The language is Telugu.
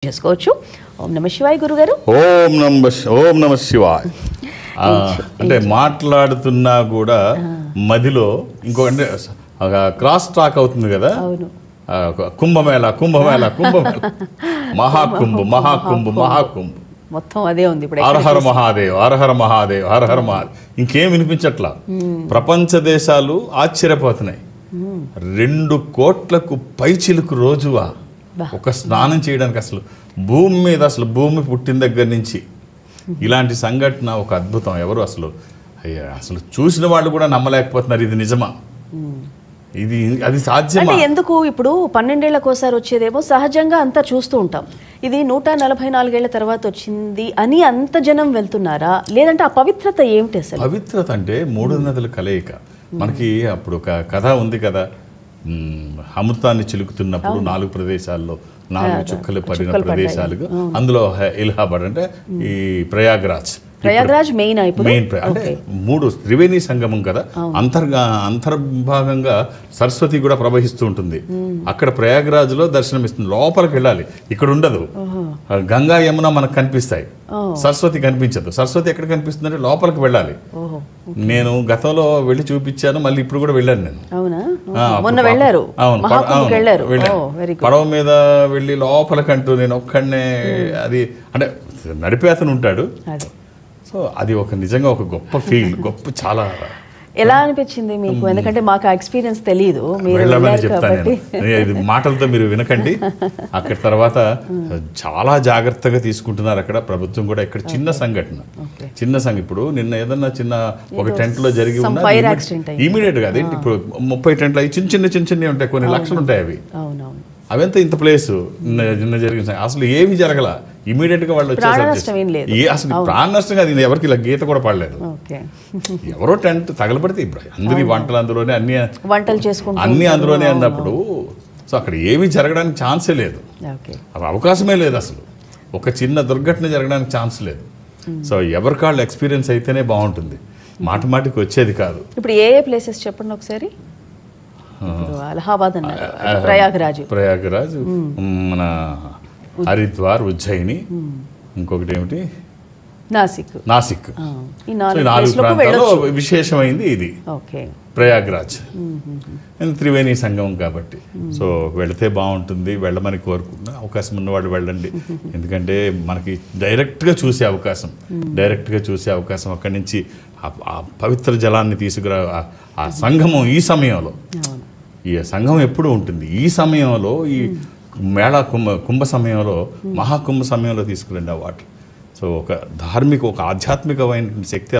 చేసుకోవచ్చు. ఓం నమ శివాయ గురుగారు. ఓం నమ శివాయ. అంటే మాట్లాడుతున్నా కూడా మదిలో ఇంకో అంటే క్రాస్ టాక్ అవుతుంది కదా. అవును. కుంభమేళ మహాకుంభ మొత్తం అదే ఉంది ఇప్పుడు. హరహర మహాదేవ్. ఇంకేం వినిపించట్లా. ప్రపంచ దేశాలు ఆశ్చర్యపోతున్నాయి. 2 కోట్లకు పైచిలుకు రోజువా ఒక స్నానం చేయడానికి. అసలు భూమి మీద భూమి పుట్టిన దగ్గర నుంచి ఇలాంటి సంఘటన ఒక అద్భుతం. ఎవరు అసలు చూసిన వాళ్ళు కూడా నమ్మలేకపోతున్నారు ఇది నిజమా, అది సాధ్యమా. ఎందుకు ఇప్పుడు 12 ఏళ్లకోసారి వచ్చేదేమో సహజంగా అంతా చూస్తూ ఉంటాం. ఇది 144 ఏళ్ల తర్వాత వచ్చింది అని అంత జనం వెళ్తున్నారా, లేదంటే ఆ పవిత్రత ఏమిటి అసలు? పవిత్రత అంటే 3 నదుల కలయిక. మనకి అప్పుడు ఒక కథ ఉంది కదా, అమృతాన్ని చిలుకుతున్నప్పుడు 4 ప్రదేశాల్లో 4 చుక్కలు పడిన ప్రదేశాలు. అందులో ఇలహాబాద్ అంటే ఈ ప్రయాగ్రాజ్ మెయిన్ అంటే 3 త్రివేణి సంగమం కదా. అంతర్భాగంగా సరస్వతి కూడా ప్రవహిస్తూ ఉంటుంది. అక్కడ ప్రయాగ్రాజ్ లో దర్శనమిస్తుంది. లోపలికి వెళ్ళాలి, ఇక్కడ ఉండదు. గంగా యమున మనకు కనిపిస్తాయి, సరస్వతి కనిపించదు. సరస్వతి ఎక్కడ కనిపిస్తుంది అంటే లోపలికి వెళ్ళాలి. నేను గతంలో వెళ్ళి చూపించాను, మళ్ళీ ఇప్పుడు కూడా వెళ్ళాను నేను. పడవ మీద వెళ్ళి లోపలికంటూ నేను ఒక్కడనే, అది అంటే నడిపే అతను ఉంటాడు. సో అది నిజంగా ఒక గొప్ప ఫీల్, చాలా. ఎలా అనిపించింది మీకు? ఎందుకంటే మాకు ఆ ఎక్స్పీరియన్స్ తెలియదు, వెళ్ళమని చెప్తాను నేను. ఇది మాటలతో మీరు వినకండి. అక్కడ తర్వాత చాలా జాగ్రత్తగా తీసుకుంటున్నారు అక్కడ ప్రభుత్వం కూడా. ఇక్కడ చిన్న సంఘటన ఇప్పుడు నిన్న ఏదన్నా ఒక టెంట్ లో జరిగి ఉన్న ఇమీడియట్ గా అదేంటి ఇప్పుడు 30 టెంట్లు అవి చిన్న ఉంటాయి, కొన్ని లక్షలు ఉంటాయి అవి. అవంతా ఇంత ప్లేస్ నిన్న జరిగిన అసలు ఏమి జరగల. ఇమీడియట్ గా వాళ్ళు వచ్చేసరికి అసలు ప్రాణ నష్టం కాదు. ఎవరికి ఇలా గీత కూడా పడలేదు. ఎవరో టెంట్ తగలబడితే ఇప్పుడు అందరి వంటలు అందులోనే, అన్ని అందులోనే అన్నప్పుడు సో అక్కడ ఏమి జరగడానికి ఛాన్సే లేదు, అవకాశమే లేదు. అసలు ఒక చిన్న దుర్ఘటన జరగడానికి ఛాన్స్ లేదు. సో ఎవరికాళ్ళు ఎక్స్పీరియన్స్ అయితేనే బాగుంటుంది, మాటికి వచ్చేది కాదు. ఇప్పుడు ఏ ప్లేసెస్ చెప్పండి ఒకసారి. అలహాబాద్ అన్నారు, ప్రయాగరాజ్, మన హరిద్వార్, ఉజ్జయిని, ఇంకొకటి ఏమిటి నాసిక్. ఈ 4 ప్రాంతాల్లో విశేషమైంది ఇది ప్రయాగరాజ్. త్రివేణి సంగమం కాబట్టి సో వెళితే బాగుంటుంది. వెళ్ళమని కోరుకుంటున్నా. అవకాశం ఉన్నవాడు వెళ్ళండి. ఎందుకంటే మనకి డైరెక్ట్గా చూసే అవకాశం అక్కడి నుంచి ఆ పవిత్ర జలాన్ని తీసుకురా. ఆ సంగమం ఈ సంఘం ఎప్పుడు ఉంటుంది. ఈ సమయంలో ఈ మేళా కుంభ సమయంలో, మహాకుంభ సమయంలో తీసుకురండి ఆ వాటర్. సో ఒక ఆధ్యాత్మికమైన శక్తి